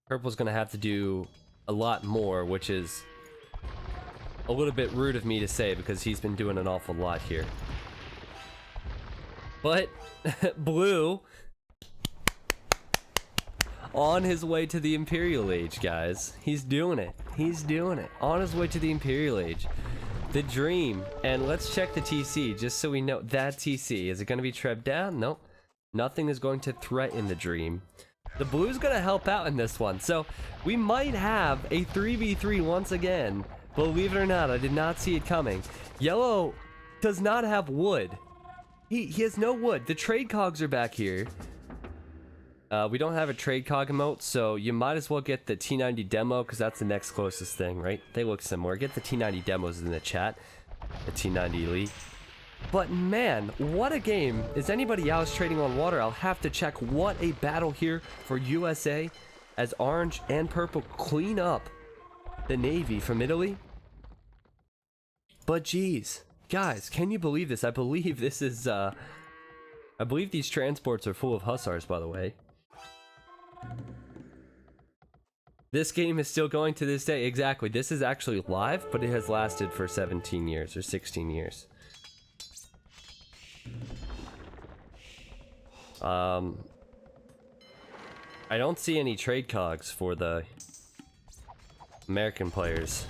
purple's gonna have to do a lot more, which is a little bit rude of me to say because he's been doing an awful lot here. But blue on his way to the Imperial Age, guys. He's doing it. He's doing it. On his way to the Imperial Age. The dream. And let's check the TC just so we know that TC. Is it going to be trebbed down? Nope. Nothing is going to threaten the dream. The blue's going to help out in this one. So we might have a 3v3 once again. Believe it or not, I did not see it coming. Yellow does not have wood. He has no wood. The trade cogs are back here. We don't have a trade cog emote, so you might as well get the T90 demo because that's the next closest thing, right? They look similar. Get the T90 demos in the chat. The T90 Elite. But man, what a game. Is anybody else trading on water? I'll have to check. What a battle here for USA as orange and purple clean up the Navy from Italy. But geez, guys, can you believe this? I believe this is, I believe these transports are full of Hussars, by the way. This game is still going to this day. Exactly. This is actually live, but it has lasted for 17 years or 16 years. I don't see any trade cogs for the American players.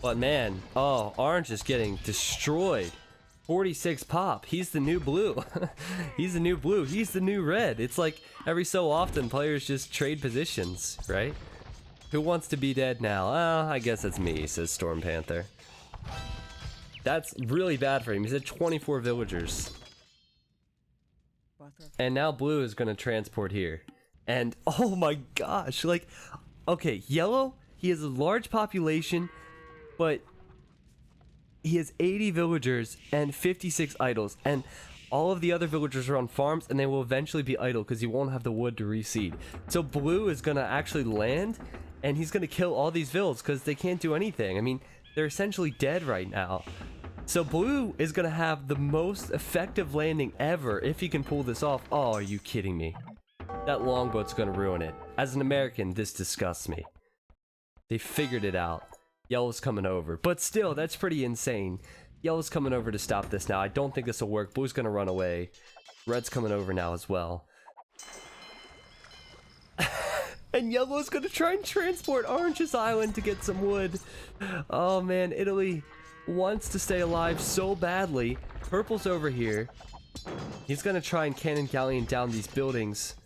But man, oh, orange is getting destroyed. 46 pop. He's the new blue. He's the new blue. He's the new red. It's like every so often players just trade positions, right? Who wants to be dead now? I guess it's me, says Storm Panther. That's really bad for him. He's at 24 villagers. And now blue is going to transport here. And oh my gosh, like, okay, yellow, he has a large population, but he has 80 villagers and 56 idols. And all of the other villagers are on farms, and they will eventually be idle because he won't have the wood to reseed. So blue is going to actually land, and he's going to kill all these vills because they can't do anything. I mean, they're essentially dead right now. So blue is going to have the most effective landing ever if he can pull this off. Oh, are you kidding me? That longboat's going to ruin it. As an American, this disgusts me. They figured it out. Yellow's coming over. But still, that's pretty insane. Yellow's coming over to stop this now. I don't think this will work. Blue's going to run away. Red's coming over now as well. And Yellow's going to try and transport Orange's Island to get some wood. Oh man, Italy wants to stay alive so badly. Purple's over here. He's going to try and cannon galleon down these buildings.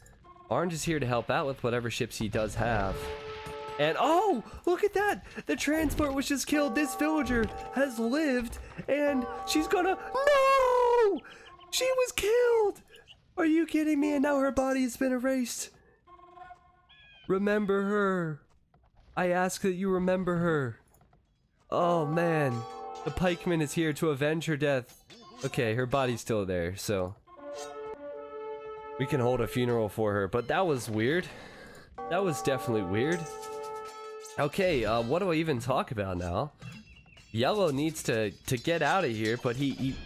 Orange is here to help out with whatever ships he does have. And oh, look at that! The transport was just killed. This villager has lived, and she's gonna... No! She was killed! Are you kidding me? And now her body has been erased. Remember her. I ask that you remember her. Oh man. The pikeman is here to avenge her death. Okay, her body's still there, so... we can hold a funeral for her, but that was weird. That was definitely weird. Okay, what do I even talk about now? Yellow needs to get out of here, but he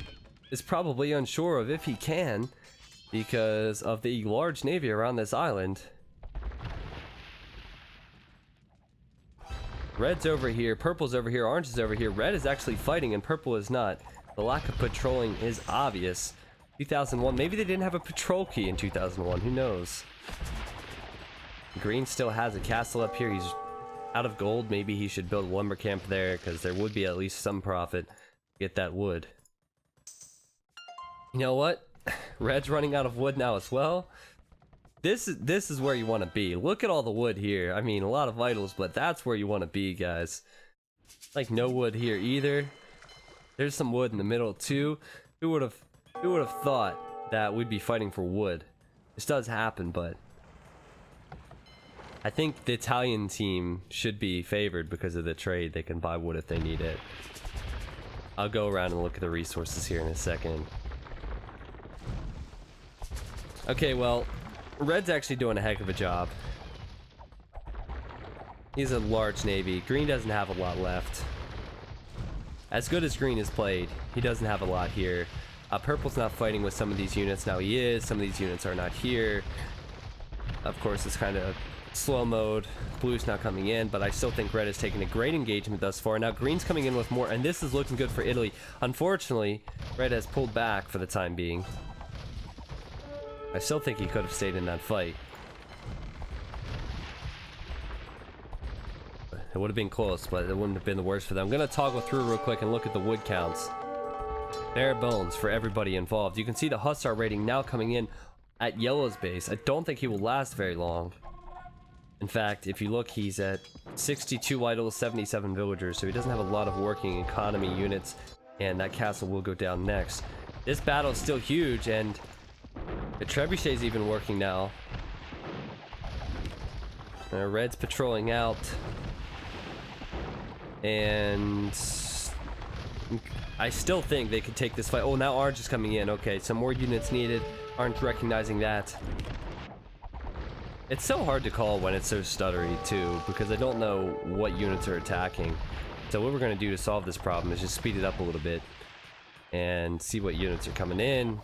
is probably unsure of if he can because of the large navy around this island. Red's over here, purple's over here, orange is over here. Red is actually fighting and purple is not. The lack of patrolling is obvious. 2001, maybe they didn't have a patrol key in 2001, who knows? Green still has a castle up here. He's out of gold. Maybe he should build a lumber camp there because there would be at least some profit to get that wood. You know what? Red's running out of wood now as well. This is where you want to be. Look at all the wood here. I mean, a lot of idols, but that's where you want to be, guys. Like no wood here either. There's some wood in the middle too. Who would have thought that we'd be fighting for wood? This does happen, but I think the Italian team should be favored because of the trade. They can buy wood if they need it. I'll go around and look at the resources here in a second. Okay, well, Red's actually doing a heck of a job. He's a large navy. Green doesn't have a lot left. As good as Green has played, he doesn't have a lot here. Purple's not fighting with some of these units. Now he is. Some of these units are not here. Of course, it's kind of slow mode. Blue's not coming in, but I still think Red is taking a great engagement thus far. Now Green's coming in with more, and this is looking good for Italy. Unfortunately, Red has pulled back for the time being. I still think he could have stayed in that fight. It would have been close, but it wouldn't have been the worst for them. I'm going to toggle through real quick and look at the wood counts. Bare bones for everybody involved. You can see the Hussar rating now coming in at Yellow's base. I don't think he will last very long. In fact, if you look, he's at 62 idols, 77 villagers, so he doesn't have a lot of working economy units, and that castle will go down next. This battle is still huge, and the trebuchet is even working now. Red's patrolling out. And I still think they could take this fight. Oh, now Orange is coming in. Okay, some more units needed. Aren't recognizing that. It's so hard to call when it's so stuttery, too, because I don't know what units are attacking. So what we're going to do to solve this problem is just speed it up a little bit and see what units are coming in.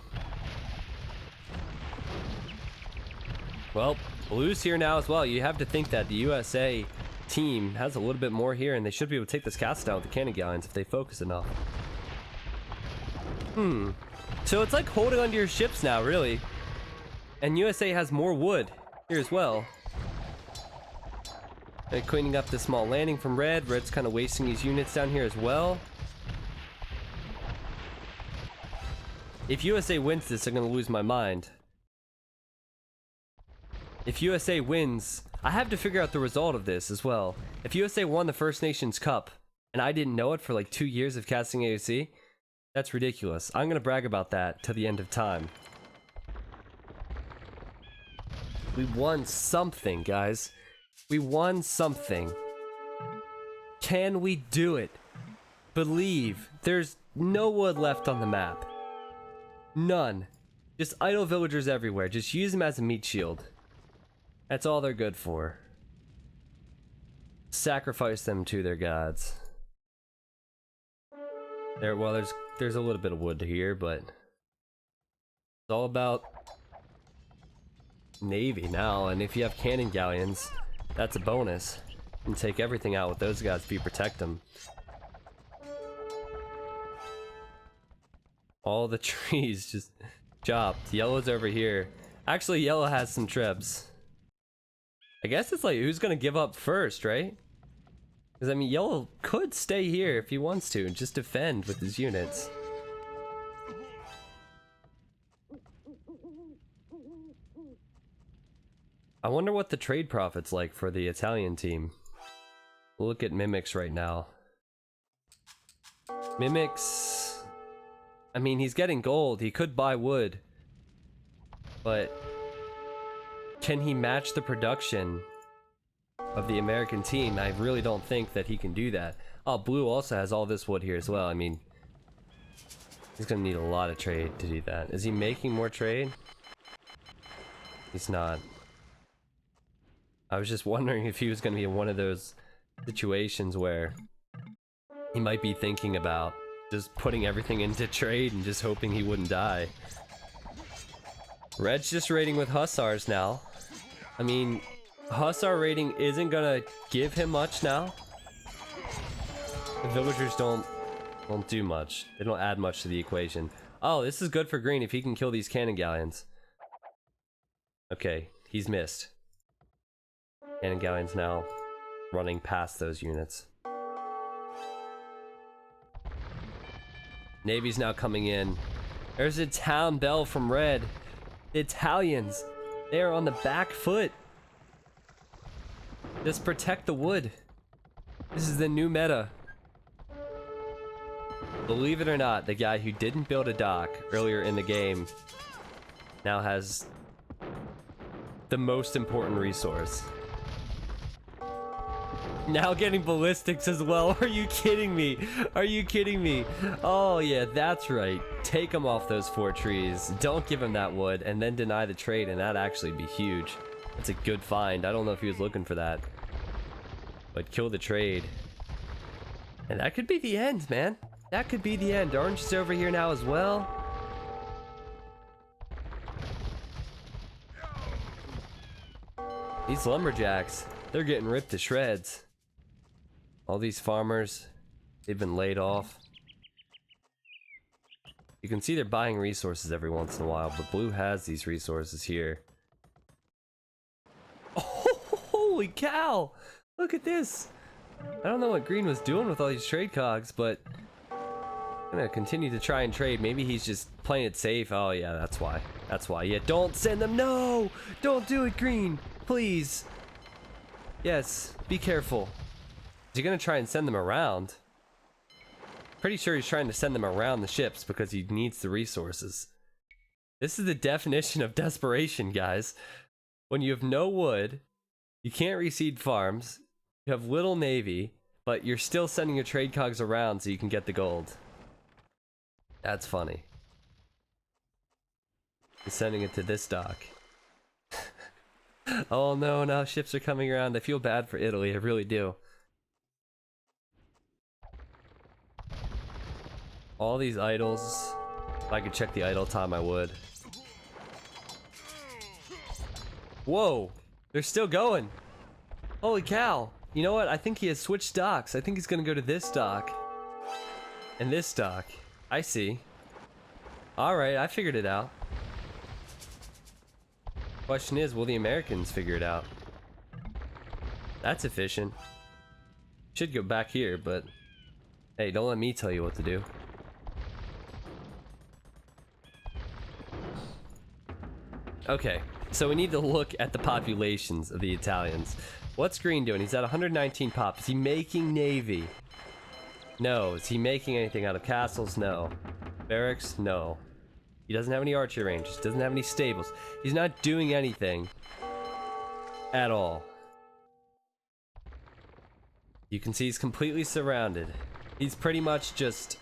Well, Blue's here now as well. You have to think that the USA team has a little bit more here, and they should be able to take this castle down with the cannon galleons if they focus enough. So it's like holding onto your ships now, really. And USA has more wood here as well. And cleaning up the small landing from Red. Red's kind of wasting these units down here as well. If USA wins this, I'm going to lose my mind. If USA wins, I have to figure out the result of this as well. If USA won the First Nations Cup, and I didn't know it for like 2 years of casting AOC, that's ridiculous. I'm going to brag about that till the end of time. We won something, guys. We won something. Can we do it? Believe. There's no wood left on the map. None. Just idle villagers everywhere. Just use them as a meat shield. That's all they're good for. Sacrifice them to their gods. Well, there's a little bit of wood here, but it's all about navy now. And if you have cannon galleons, that's a bonus. And take everything out with those guys if you protect them. All the trees just chopped. Yellow's over here. Actually, yellow has some trebs. I guess it's like, who's gonna give up first, right? Because, I mean, yellow could stay here if he wants to and just defend with his units. I wonder what the trade profit's like for the Italian team. We'll look at Mimics right now. Mimics... I mean, he's getting gold. He could buy wood. But... can he match the production of the American team? I really don't think that he can do that. Oh, blue also has all this wood here as well. I mean, he's gonna need a lot of trade to do that. Is he making more trade? He's not. I was just wondering if he was gonna be in one of those situations where he might be thinking about just putting everything into trade and just hoping he wouldn't die. Red's just raiding with hussars now. I mean, hussar raiding isn't gonna give him much now. The villagers don't do much. They don't add much to the equation. Oh, this is good for green if he can kill these cannon galleons. Okay, he's missed. Cannon galleons now running past those units. Navy's now coming in. There's a town bell from red. The Italians, they are on the back foot. Just protect the wood. This is the new meta. Believe it or not, the guy who didn't build a dock earlier in the game now has the most important resource. Now getting ballistics as well. Are you kidding me? Are you kidding me? Oh yeah, that's right. Take him off those 4 trees. Don't give him that wood and then deny the trade, and that'd actually be huge. That's a good find. I don't know if he was looking for that. But kill the trade. And that could be the end, man. That could be the end. Orange is over here now as well. These lumberjacks, they're getting ripped to shreds. All these farmers, they've been laid off. You can see they're buying resources every once in a while, but blue has these resources here. Oh, holy cow! Look at this! I don't know what green was doing with all these trade cogs, but I'm gonna continue to try and trade. Maybe he's just playing it safe. Oh yeah, that's why. That's why. Yeah, don't send them. No! Don't do it, green! Please! Yes, be careful. Is he gonna try and send them around? Pretty sure he's trying to send them around the ships because he needs the resources. This is the definition of desperation, guys. When you have no wood, you can't reseed farms, you have little navy, but you're still sending your trade cogs around so you can get the gold. That's funny. He's sending it to this dock. Oh no, now ships are coming around. I feel bad for Italy, I really do. All these idols. If I could check the idle time, I would. Whoa! They're still going! Holy cow! You know what? I think he has switched docks. I think he's gonna go to this dock. And this dock. I see. Alright, I figured it out. Question is, will the Americans figure it out? That's efficient. Should go back here, but... hey, don't let me tell you what to do. Okay, so we need to look at the populations of the Italians. What's green doing? He's at 119 pop. Is he making navy? No. Is he making anything out of castles? No. Barracks? No. He doesn't have any archery ranges. Doesn't have any stables. He's not doing anything at all. You can see he's completely surrounded. He's pretty much just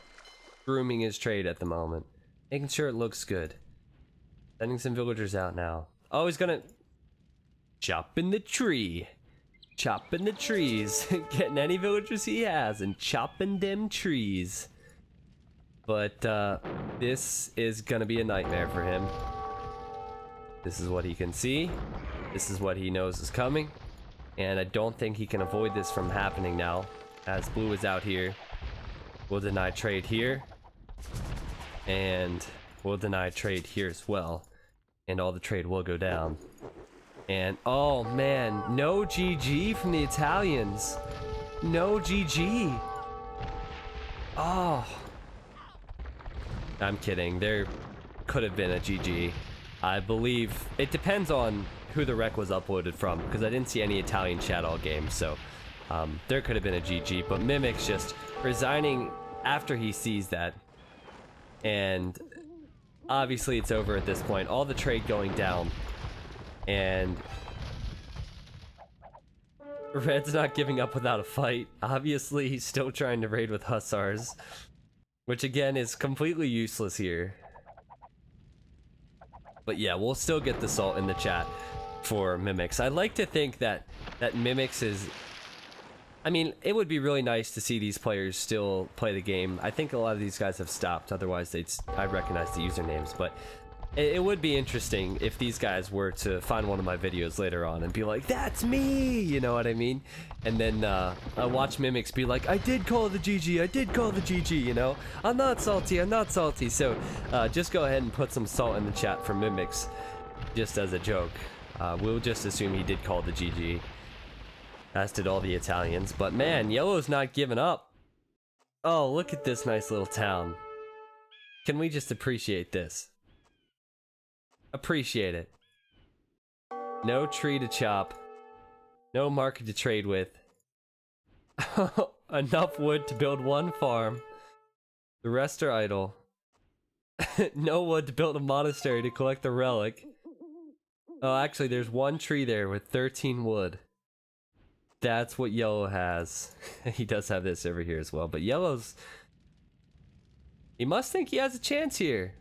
grooming his trade at the moment. Making sure it looks good. Sending some villagers out now. Oh, he's gonna... chopping the tree. Chopping the trees. Getting any villagers he has and chopping them trees. But, this is gonna be a nightmare for him. This is what he can see. This is what he knows is coming. And I don't think he can avoid this from happening now. As blue is out here. We'll deny trade here. And we'll deny trade here as well. And all the trade will go down. And, oh man, no GG from the Italians. No GG. Oh. I'm kidding. There could have been a GG. I believe it depends on who the rec was uploaded from, because I didn't see any Italian chat all game, so there could have been a GG, but Mimic's just resigning after he sees that. And obviously it's over at this point. All the trade going down. And Red's not giving up without a fight. Obviously he's still trying to raid with hussars, which again is completely useless here. But yeah, we'll still get the salt in the chat for Mimics. I'd like to think that Mimics is... I mean, it would be really nice to see these players still play the game. I think a lot of these guys have stopped, otherwise I'd recognize the usernames. But it would be interesting if these guys were to find one of my videos later on and be like, that's me! You know what I mean? And then I watch Mimics be like, I did call the GG, I did call the GG, you know? I'm not salty, I'm not salty. So just go ahead and put some salt in the chat for Mimics, just as a joke. We'll just assume he did call the GG. As did all the Italians. But man, Yellow's not giving up. Oh, look at this nice little town. Can we just appreciate this? Appreciate it. No tree to chop. No market to trade with. Enough wood to build one farm. The rest are idle. No wood to build a monastery to collect the relic. Oh, actually, there's one tree there with 13 wood. That's what Yellow has. He does have this over here as well, but Yellow's... he must think he has a chance here.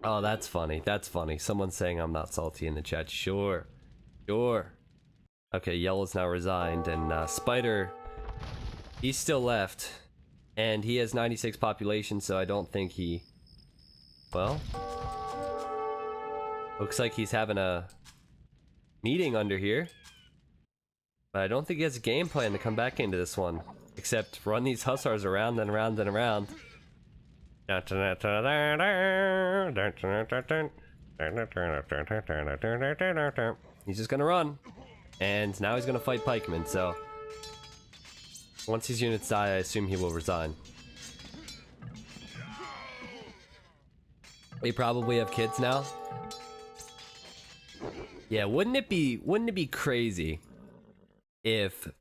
Oh, that's funny. That's funny. Someone's saying I'm not salty in the chat. Sure. Sure. Okay, Yellow's now resigned, and Spider... he's still left. And he has 96 population, so I don't think he... well... looks like he's having a... meeting under here. But I don't think he has a game plan to come back into this one. Except run these hussars around and around and around. He's just gonna run. And now he's gonna fight pikemen, so... once these units die, I assume he will resign. They probably have kids now. Yeah, wouldn't it be crazy if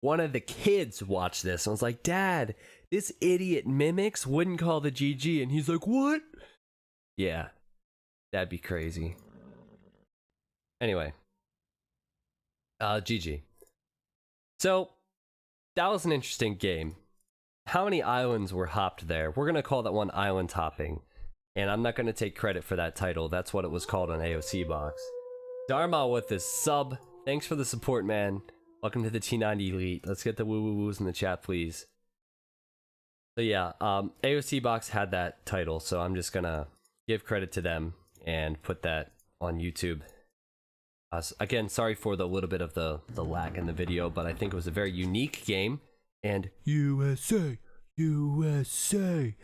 one of the kids watched this and was like, Dad, this idiot Mimics wouldn't call the GG, and he's like, what? Yeah, that'd be crazy. Anyway, GG. So, that was an interesting game. How many islands were hopped there? We're gonna call that one island hopping. And I'm not gonna take credit for that title. That's what it was called on AOC box. Dharma with this sub. Thanks for the support, man. Welcome to the T90 Elite. Let's get the woo-woo-woos in the chat, please. So yeah, AOC box had that title, so I'm just gonna give credit to them and put that on YouTube. Again, sorry for the little bit of the lag in the video, but I think it was a very unique game. And USA, USA.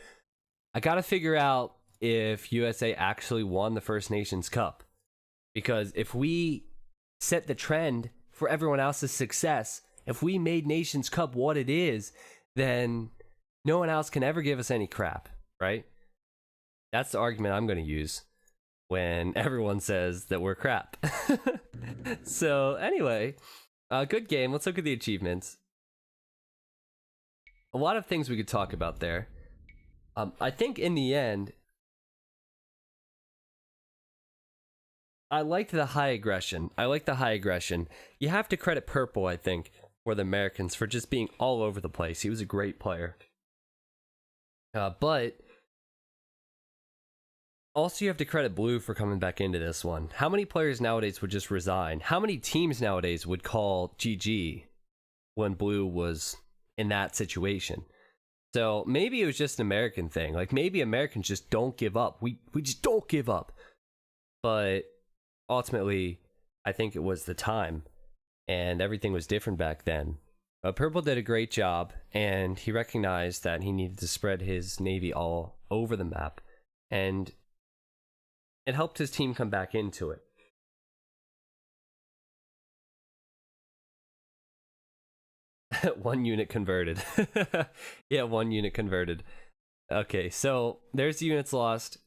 I gotta figure out if USA actually won the First Nations Cup. Because if we set the trend for everyone else's success, if we made Nations Cup what it is, then no one else can ever give us any crap, right? That's the argument I'm going to use when everyone says that we're crap. So anyway, good game. Let's look at the achievements. A lot of things we could talk about there. I think in the end, I liked the high aggression. I like the high aggression. You have to credit Purple, I think, for the Americans for just being all over the place. He was a great player. But also you have to credit Blue for coming back into this one. How many players nowadays would just resign? How many teams nowadays would call GG when Blue was in that situation? So maybe it was just an American thing. Like maybe Americans just don't give up. We just don't give up. But ultimately, I think it was the time, and everything was different back then. Purple did a great job, and he recognized that he needed to spread his navy all over the map, and it helped his team come back into it. One unit converted. Yeah, one unit converted. Okay, so there's the units lost.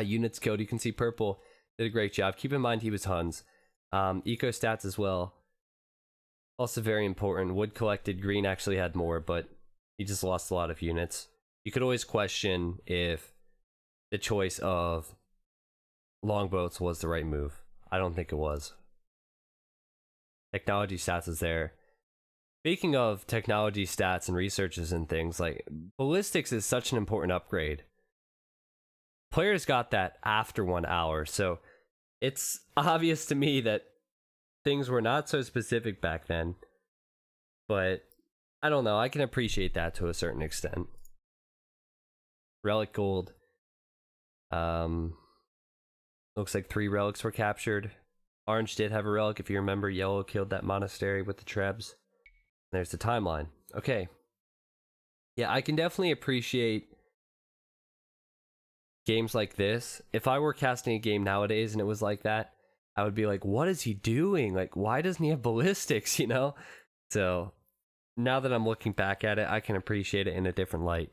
Units killed. You can see Purple did a great job. Keep in mind he was Huns. Eco stats as well. Also very important. Wood collected. Green actually had more, but he just lost a lot of units. You could always question if the choice of longboats was the right move. I don't think it was. Technology stats is there. Speaking of technology stats and researches and things, like ballistics is such an important upgrade. Players got that after 1 hour, so it's obvious to me that things were not so specific back then. But I don't know, I can appreciate that to a certain extent. Relic gold. Looks like 3 relics were captured. Orange did have a relic, if you remember. Yellow killed that monastery with the trebs. There's the timeline. Okay. Yeah, I can definitely appreciate games like this. If I were casting a game nowadays and it was like that, I would be like, what is he doing? Like, why doesn't he have ballistics, you know? So now that I'm looking back at it, I can appreciate it in a different light.